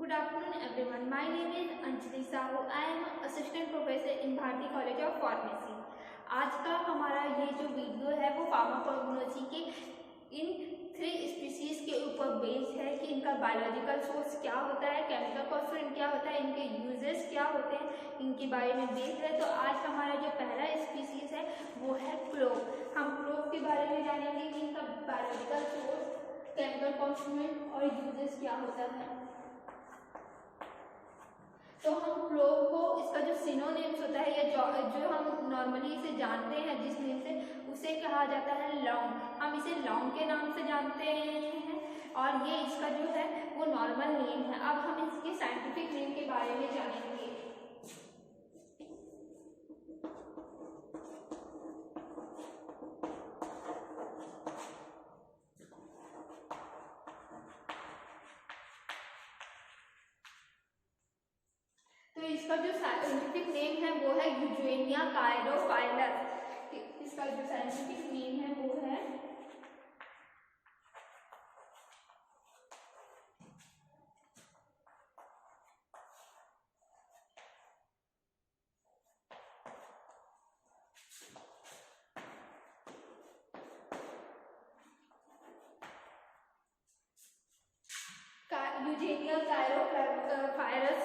Good afternoon everyone. My name is Anjali Sahu. I am assistant professor in Bharati College of Pharmacy. आज का हमारा ये जो video है वो फार्माकोग्नोसी के इन 3 स्पीसीज के ऊपर बेस्ड है कि इनका बायोलॉजिकल सोर्स क्या होता है, केमिकल कॉन्स्टिट्यूएंट क्या होता है, इनके यूजेस क्या होते हैं, इनके बारे में बेस्ड है। तो आज हमारा जो पहला स्पीसीज है वो है क्लोव। हम क्लोव के बारे में जानेंगे कि इनका बायोलॉजिकल सोर्स, केमिकल कॉन्स्टिट्यूएंट और यूजेस क्या होता है। तो हम क्लोव को इसका जो सिनोनिम्स होता है या जो हम नॉर्मली इसे जानते हैं जिस नेम से, उसे कहा जाता है लौंग। हम इसे लौंग के नाम से जानते हैं और ये इसका जो है वो नॉर्मल नेम है। अब हम इसके साइंटिफिक नेम के बारे में जानेंगे। तो इसका जो साइंटिफिक नेम है वो है यूजेनिया कायरोफाइलस। इसका जो साइंटिफिक नेम है वो है यूजेनिया कायरोफाइलस।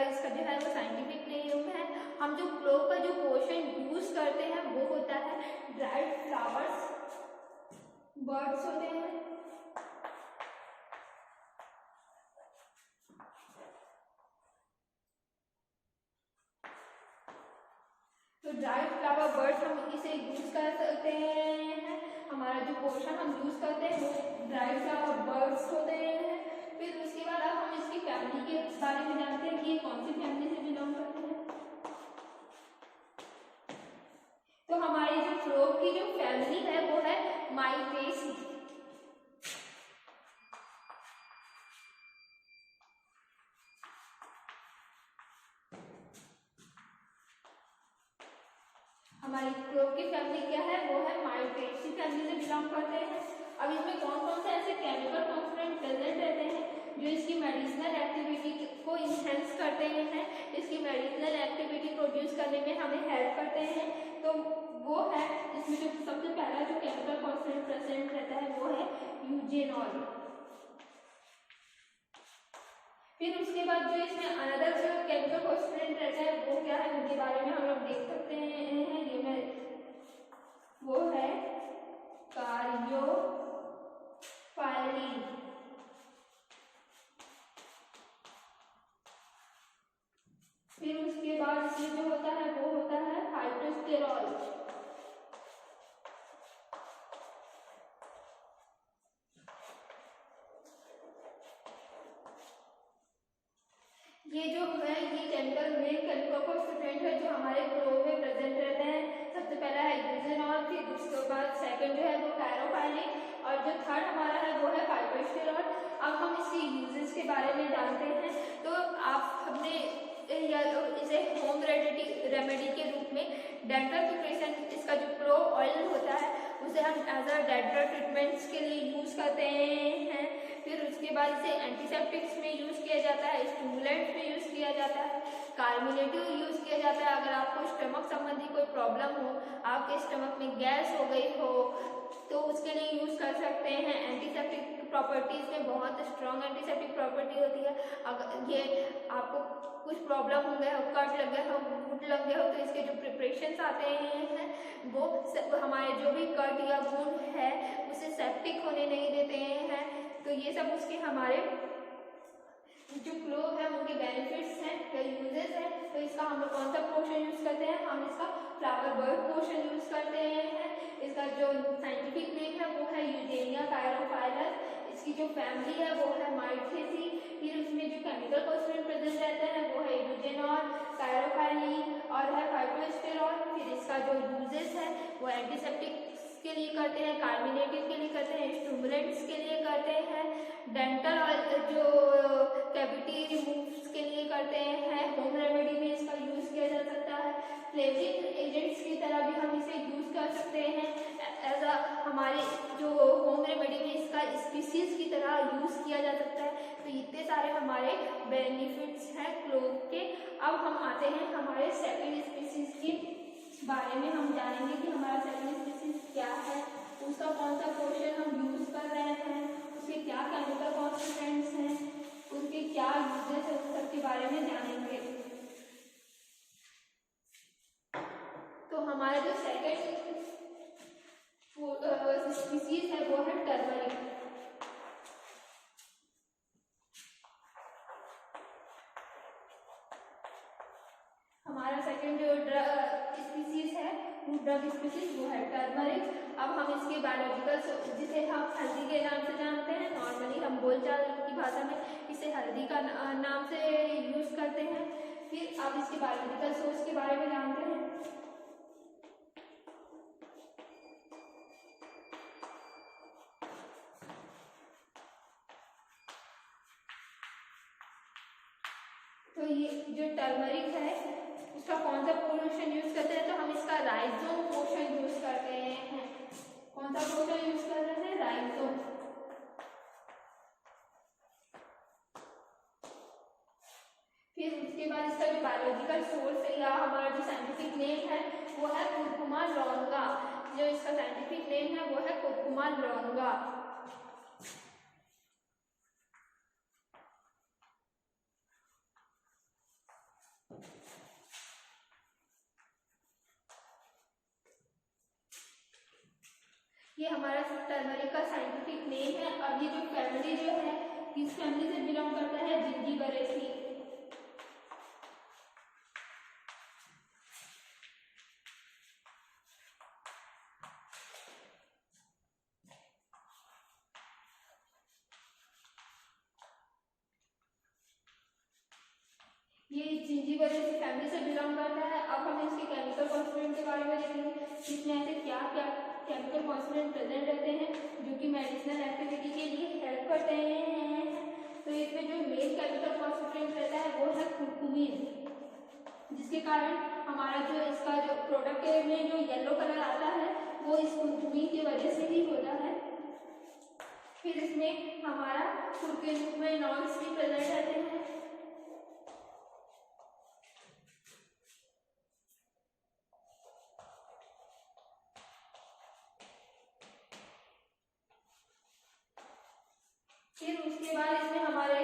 इसका जो है वो साइंटिफिक नेम है। हम जो क्लोव का जो पोर्शन यूज करते हैं वो होता है ड्राइड फ्लावर्स, बर्ड्स होते हैं, तो ड्राइड फ्लावर बर्ड्स हम इसे यूज कर सकते हैं। हमारा जो पोर्शन हम यूज करते हैं वो ड्राइड फ्लावर बर्ड्स होते हैं। फिर उसके बाद अब हम इसकी फैमिली के बारे में जानते हैं कि ये कौन सी फैमिली से बिलोंग करते हैं। तो हमारी जो क्लोव की जो फैमिली है वो है माइटेसी। हमारी क्लोव की फैमिली क्या है वो है माइटेसी फैमिली से बिलोंग करते हैं। अब इसमें कौन कौन से ऐसे केमिकल कॉन्स्टिट्यूएंट प्रेजेंट रहते हैं जो इसकी मेडिसिनल एक्टिविटी को इनहेंस करते हैं, इसकी मेडिसिनल एक्टिविटी प्रोड्यूस करने में हमें हेल्प करते हैं। तो वो है, इसमें जो सबसे पहला जो केमिकल कॉन्स्टिट्यूएंट प्रेजेंट रहता है वो है यूजेनॉल। फिर उसके बाद जो इसमें अनदर जो केमिकल कॉन्स्टिट्यूएंट रहता है वो क्या है, उनके बारे में हम लोग देख सकते हैं। ये में वो है कार्योफाइलिन। फिर उसके बाद इसमें जो होता है वो होता है फाइटोस्टेरॉल। ये जो है ये केमिकल कॉन्स्टिट्यूएंट है जो हमारे क्लोव में प्रेजेंट रहते हैं। सबसे पहला है यूजेनॉल, फिर उसके बाद सेकंड जो है वो कायरोफाइलिन और जो थर्ड हमारा है वो है फाइटोस्टेरॉल। अब हम इसके यूजेस के बारे में जानते हैं। तो आप हमने इसे होम रेमेडी के रूप में डेंटल प्रिपरेशन, इसका जो क्लोव ऑयल होता है उसे हम एज अ डेंटल ट्रीटमेंट्स के लिए यूज करते हैं। फिर उसके बाद इसे एंटीसेप्टिक्स में यूज किया जाता है, स्टिमुलेंट्स में यूज किया जाता है, कार्मिनेटिव यूज किया जाता है। अगर आपको स्टमक संबंधी कोई प्रॉब्लम हो, आपके स्टमक में गैस हो गई हो तो उसके लिए यूज कर सकते हैं। एंटीसेप्टिक प्रॉपर्टीज में बहुत स्ट्रॉन्ग एंटीसेप्टिक प्रॉपर्टी होती है। अगर ये आपको कुछ प्रॉब्लम हो गया हो, कट लग गया हो, वुंड लग गया हो, तो इसके जो प्रिपरेशंस आते हैं वो हमारे जो भी कट या वुंड है उसे सेप्टिक होने नहीं देते हैं। तो ये सब उसके हमारे जो क्लोव है उनके बेनिफिट्स हैं या यूजेस हैं। तो इसका हम लोग कौन सा पोर्शन यूज करते हैं, हम इसका फ्लावर बर्ड पोर्शन यूज करते हैं। इसका जो साइंटिफिक नेम है वो है यूजेनिया कायरोफाइलस। इसकी जो फैमिली है वो है माइटेसी। फिर उसमें जो केमिकल कॉन्स्टिट्यूएंट प्रेजेंट रहते हैं वो है यूजेनॉल, कायरोफाइलिन और है फाइटोस्टेरॉल। फिर इसका जो यूजेस है वो एंटीसेप्टिक के लिए करते हैं, कार्मिनेटिव के लिए करते हैं, स्टिमुलेंट्स के लिए करते हैं, डेंटल जो कैविटी रिमूव्स के लिए करते हैं, होम रेमेडी में इसका यूज किया जा सकता है, फ्लेवरिंग एजेंट्स की तरह भी हम इसे यूज कर सकते हैं, एज अ हमारे जो होम रेमेडी में इसका स्पीसीज की तरह यूज़ किया जा सकता है। तो इतने सारे हमारे बेनिफिट्स हैं क्लोव के। अब हम आते हैं हमारे सेकंड स्पीसीज के बारे में। हम जानेंगे कि हमारा सेकंड स्पीसीज क्या है, उसका कौन सा पोर्शन हम यूज़ कर रहे हैं, उसके क्या केमिकल कॉन्स्टिट्यूएंट्स हैं, उसके क्या यूजेस है, उस सब के बारे में जानेंगे। तो हमारा जो सेकंड स्पीसीज है वो है टर्मरिक। हमारा सेकंड जो स्पीसीज है ड्रग स्पीसीज वो है टर्मरिक। अब हम इसके बायोलॉजिकल, जिसे हम हल्दी के नाम से जानते हैं, नॉर्मली हम बोलचाल की भाषा में इसे हल्दी का नाम से यूज करते हैं। फिर अब इसके बायोलॉजिकल सोर्स के बारे में जानते हैं। तो ये जो टर्मरिक है उसका कौन सा पोर्शन यूज करते हैं, तो हम इसका राइजोम पोर्शन यूज करते हैं। कौन सा पोर्शन यूज कर रहे हैं, राइजोम। फिर उसके बाद इसका जो बायोलॉजिकल सोर्स है या हमारा जो साइंटिफिक नेम है वो है कुरकुमा लौंगा। जो इसका साइंटिफिक नेम है वो है कुरकुमा लौंगा। ये हमारा टर्मरिक का साइंटिफिक नेम है। अब ये जो फैमिली जो है किस फैमिली से बिलोंग करता है, जिंजीबरेसी। ये जिंजीबरेसी फैमिली से बिलोंग करता है। अब हम इसके केमिकल कॉन्स्टिट्यूएंट के बारे में देखेंगे, इसमें ऐसे क्या क्या केमिकल कॉन्स्टिट्यूएंट प्रेजेंट रहते हैं जो कि मेडिसिनल एक्टिविटी के लिए हेल्प करते हैं। तो इसमें जो मेन केमिकल कॉन्स्टिट्यूएंट रहता है वो है कुरकुमीन, जिसके कारण हमारा जो इसका जो प्रोडक्ट में जो येलो कलर आता है वो इस कुरकुमीन की वजह से ही होता है। फिर इसमें हमारा कुरकुमेनॉइड्स भी प्रेजेंट रहते हैं। फिर उसके बाद इसमें हमारे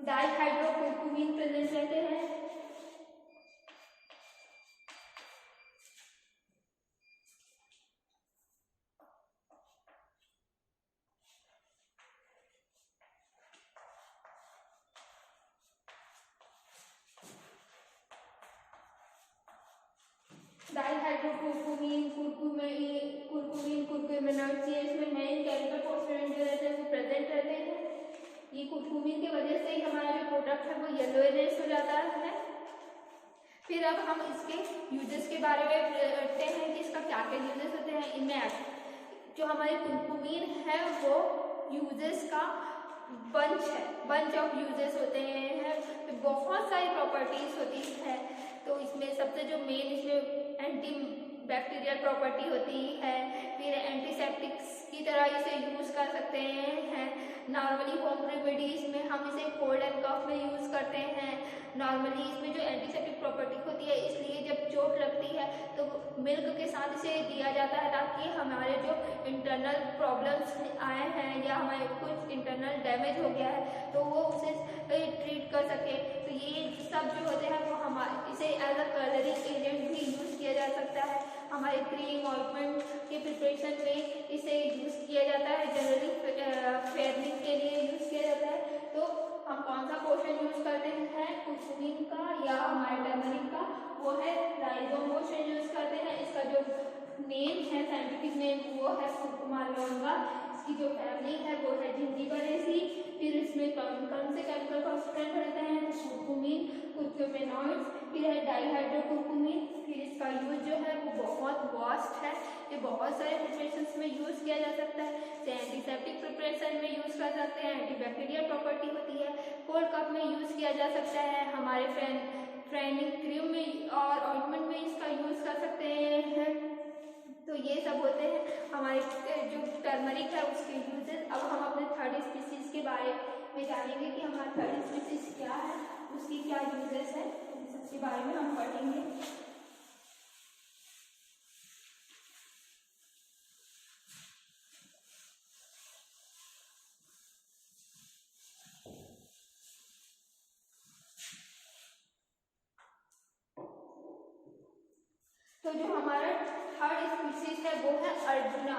डाइहाइड्रोकुरकुमीन प्रेजेंट रहते हैं। डाइहाइड्रोकुरकुमीन, कुरकुमेनॉइड्स, ये इसमें मेन केमिकल कॉन्स्टिट्यूएंट जो रहते हैं वो प्रेजेंट रहते हैं। ये कुरकुमीन की वजह से ही हमारा जो प्रोडक्ट है वो येलोइश हो जाता है। फिर अब हम इसके यूजेस के बारे में पढ़ते हैं कि इसका क्या क्या यूजेस होते हैं। इनमें जो हमारे कुरकुमीन है वो यूजेस का बंच ऑफ यूजेस होते हैं। तो बहुत सारी प्रॉपर्टीज होती है। तो इसमें सबसे जो मेन इसमें एंटी बैक्टीरियल प्रॉपर्टी होती है। फिर एंटीसेप्टिक्स की तरह इसे यूज कर सकते हैं। नॉर्मली होम रेमेडीज में हम इसे कोल्ड एंड कफ में यूज करते हैं। नॉर्मली इसमें जो एंटीसेप्टिक प्रॉपर्टी होती है, इसलिए जब चोट लगती है तो मिल्क के साथ इसे दिया जाता है ताकि हमारे जो इंटरनल प्रॉब्लम्स आए हैं या हमारे कुछ इंटरनल डैमेज हो गया है तो वो उसे ट्रीट कर सके। तो ये सब जो होते हैं वो हमारे इसे एज अ कलरिंग एजेंट भी यूज़ किया जा सकता है। हमारे क्रीम ऑइंटमेंट के प्रिपरेशन में इसे यूज़ किया जाता है। जनरली फेयरनिंग के लिए यूज़ किया जाता है। तो हम कौन सा पोर्शन यूज करते हैं, कुरकुमीन का या हमारे टर्मरिक का, वो है राइजोम पोर्शन यूज करते हैं। इसका जो नेम है, साइंटिफिक नेम, वो है कुरकुमा लौंगा। इसकी जो फैमिली है वो है जिंजीबरेसी। फिर इसमें कौन से केमिकल कॉन्स्टिट्यूएंट रहते हैं, कुरकुमीन, कुरकुमेनॉइड्स, फिर है डाइहाइड्रोकुरकुमीन। फिर इसका यूज जो है वो बहुत वास्ट है। ये बहुत सारे प्रिपरेशंस में यूज किया जा सकता है। एंटीसेप्टिक प्रिपरेशन में यूज कर सकते हैं, एंटीबैक्टीरियल प्रॉपर्टी होती है, कोल्ड कफ में यूज किया जा सकता है, हमारे ट्रेनिंग क्रीम में और ऑइंटमेंट में इसका यूज कर सकते हैं। तो ये सब होते हैं हमारे जो टर्मरिक है उसके यूजेस। अब हम अपने थर्ड स्पीसीज के बारे में जानेंगे कि हमारा थर्ड स्पीसीज क्या है, उसकी क्या यूजेस है, इन सबके बारे में हम पढ़ेंगे। तो जो हमारा थर्ड स्पीसीज है वो है अर्जुना।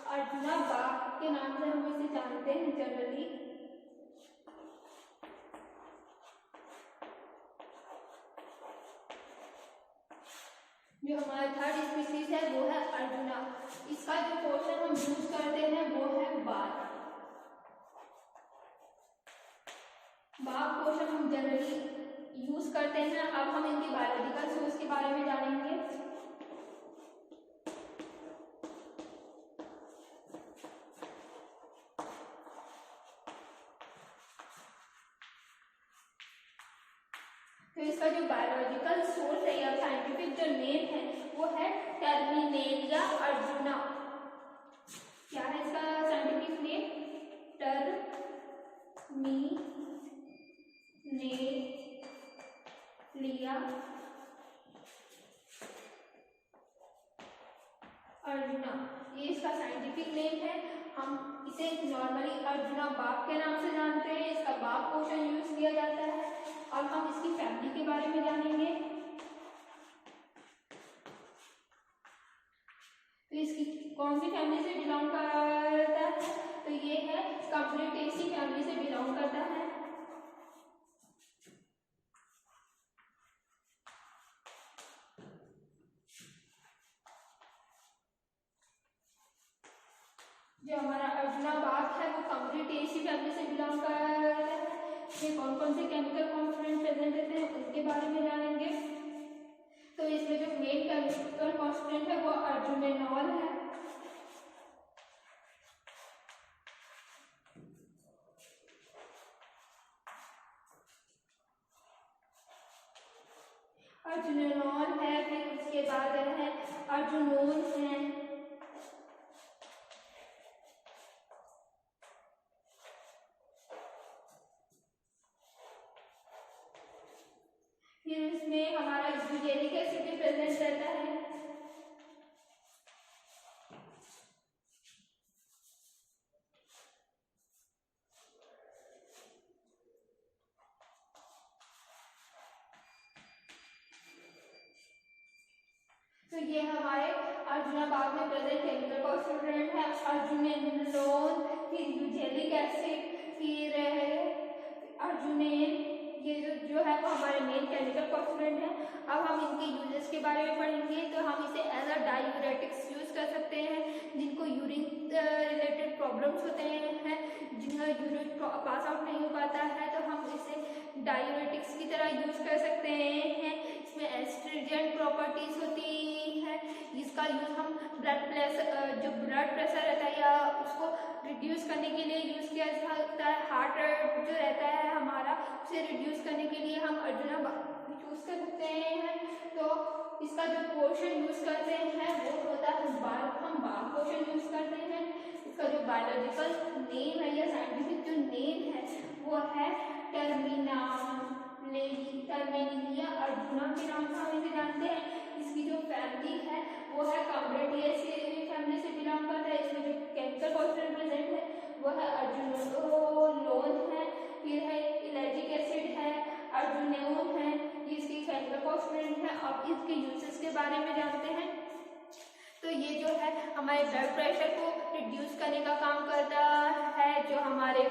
अर्जुना बाघ के नाम से हम इसे जानते हैं जनरली। जो हमारा थर्ड स्पीसीज है वो है अर्जुना। इसका जो पोर्शन हम यूज करते हैं वो है बाघ। बाघ पोर्शन हम जनरली यूज करते हैं। अब हम इनकी बायोलॉजिकल सोर्स के बारे में जानेंगे। तो इसका जो बायोलॉजिकल सोर्स है या साइंटिफिक जो नेम है वो है टर्मिनेलिया अर्जुना। क्या है इसका साइंटिफिक नेम? टर्मिनेलिया अर्जुना, ये इसका साइंटिफिक नेम है। हम इसे नॉर्मली अर्जुना बाघ के नाम से जानते हैं। इसका बाघ पोर्शन यूज किया जाता है। अब हम इसकी फैमिली के बारे में जानेंगे। तो इसकी कौन सी फैमिली से बिलोंग करता है? तो ये है कम्प्लीटेसी फैमिली से बिलोंग करता है। जो हमारा अर्जुना बाघ है वो कम्प्लीटेसी फैमिली से बिलोंग करता है। ये कौन कौन से केमिकल कॉम्पोनेंट प्रेजेंट रहते हैं उसके बारे में जानेंगे। तो इसमें जो मेन केमिकल कॉम्पोनेंट है वो अर्जुमेनॉल है। अर्जुमेनॉल है, फिर उसके बाद है अर्जुनोन है, फिर इसमें हमारा यूजेलिक एसिड भी प्रेजेंट रहता है। तो ये हमारे अर्जुना बाघ में प्रेजेंट केमिकल कॉन्स्टिट्यूएंट है। अर्जुमेनोन, फिर यूजेलिक एसिड, फिर अर्जुनेन, ये जो है वो हमारे मेन केमिकल कॉन्स्टिट्यूएंट है। अब हम इनके यूजेस के बारे में पढ़ेंगे। तो हम इसे एज अ डायूरेटिक्स यूज कर सकते हैं। जिनको यूरिन रिलेटेड प्रॉब्लम्स होते हैं, जिनका यूरिन पास आउट नहीं हो पाता है, तो हम इसे डायूरेटिक्स की तरह यूज कर सकते हैं। इसमें एस्ट्रिजेंट प्रॉपर्टीज होती है, जिसका यूज हम जो ब्लड प्रेशर रहता है या उसको रिड्यूस करने के लिए यूज किया जा सकता है। हार्ट रेट जो रहता है हमारा उसे रिड्यूस करने के लिए हम अर्जुना यूज कर सकते हैं। तो इसका जो पोर्शन यूज करते हैं वो होता है बाल, हम बाल पोर्शन यूज करते हैं। इसका जो बायोलॉजिकल नेम है या साइंटिफिक जो नेम है वो है टर्मिनेलिया अर्जुना के नाम से हम इसे जानते हैं। इसकी जो फैमिली है वो है कम्प्लीटेसी फैमिली से बिलोंग करता है। इसमें जो केमिकल कॉन्स्टिट्यूएंट प्रेजेंट है वो है अर्जुनोन है, फिर है इलेक्ट्रिक एसिड है, अर्जुनेन है, ये इसकी केमिकल कॉन्स्टिट्यूएंट है। अब इसके यूजेस के बारे में जानते हैं। तो ये जो है हमारे ब्लड प्रेशर को रिड्यूस करने का काम करता है। जो हमारे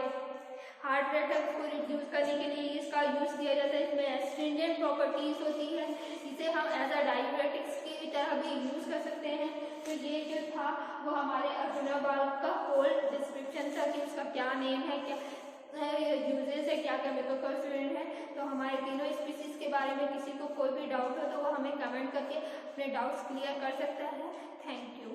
हार्ट रेट है उसको रिड्यूस करने के लिए इसका यूज किया जाता है। इसमें एस्ट्रिंजेंट प्रॉपर्टीज होती है, इसे हम एज अ डायूरेटिक्स की तरह भी यूज कर सकते हैं। तो ये जो था वो हमारे अर्जुना बाघ का होल डिस्क्रिप्शन था कि उसका क्या नेम है, क्या यूजेस है, क्या केमिकल कॉन्स्टिट्यूएंट है। तो हमारे तीनों स्पीसीज के बारे में किसी को कोई भी डाउट हो तो वो हमें कमेंट करके अपने डाउट्स क्लियर कर सकता है। Thank you.